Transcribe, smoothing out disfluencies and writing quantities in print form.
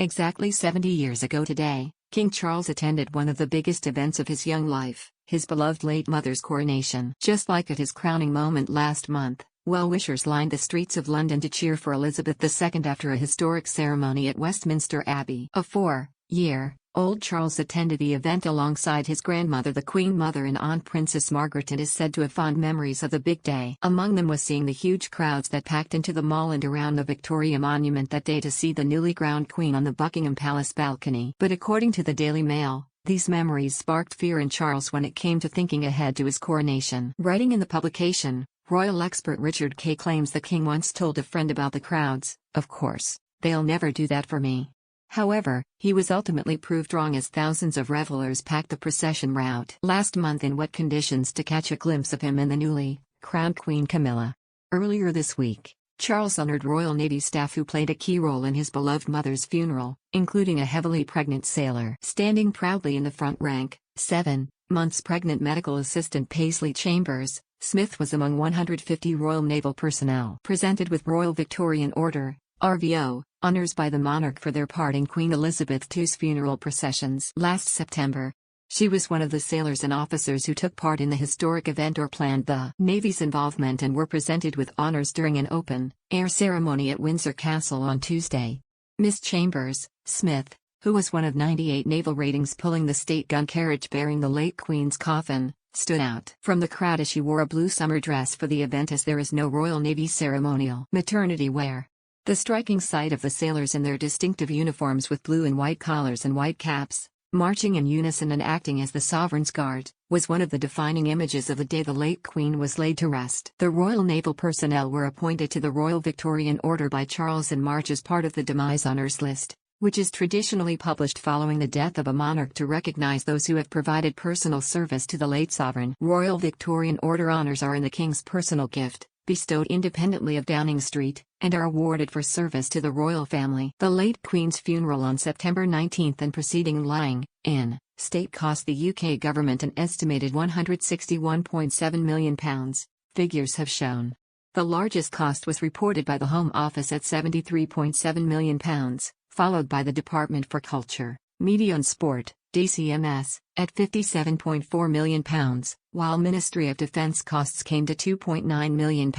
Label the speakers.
Speaker 1: Exactly 70 years ago today, King Charles attended one of the biggest events of his young life, his beloved late mother's coronation. Just like at his crowning moment last month, well-wishers lined the streets of London to cheer for Elizabeth II after a historic ceremony at Westminster Abbey. A 4-year-old Charles attended the event alongside his grandmother the Queen Mother and Aunt Princess Margaret, and is said to have fond memories of the big day. Among them was seeing the huge crowds that packed into the Mall and around the Victoria Monument that day to see the newly crowned Queen on the Buckingham Palace balcony. But according to the Daily Mail, these memories sparked fear in Charles when it came to thinking ahead to his coronation. Writing in the publication, royal expert Richard Kay claims the king once told a friend about the crowds, "Of course, they'll never do that for me." However, he was ultimately proved wrong as thousands of revelers packed the procession route last month in wet conditions to catch a glimpse of him and the newly crowned Queen Camilla. Earlier this week, Charles honored Royal Navy staff who played a key role in his beloved mother's funeral, including a heavily pregnant sailor. Standing proudly in the front rank, 7 months pregnant medical assistant Paisley Chambers Smith was among 150 Royal Naval personnel presented with Royal Victorian Order (RVO) honors by the monarch for their part in Queen Elizabeth II's funeral processions. Last September, she was one of the sailors and officers who took part in the historic event or planned the Navy's involvement and were presented with honors during an open-air ceremony at Windsor Castle on Tuesday. Miss Chambers Smith, who was one of 98 naval ratings pulling the state gun carriage bearing the late Queen's coffin, stood out from the crowd as she wore a blue summer dress for the event, as there is no Royal Navy ceremonial maternity wear. The striking sight of the sailors in their distinctive uniforms with blue and white collars and white caps, marching in unison and acting as the Sovereign's Guard, was one of the defining images of the day the late Queen was laid to rest. The Royal Naval personnel were appointed to the Royal Victorian Order by Charles in March as part of the Demise Honours List, which is traditionally published following the death of a monarch to recognise those who have provided personal service to the late sovereign. Royal Victorian Order honours are in the King's personal gift, bestowed independently of Downing Street, and are awarded for service to the royal family. The late Queen's funeral on September 19 and preceding lying in state cost the UK government an estimated £161.7 million, figures have shown. The largest cost was reported by the Home Office at £73.7 million, followed by the Department for Culture, Media and Sport, DCMS, at £57.4 million, while Ministry of Defence costs came to £2.9 million.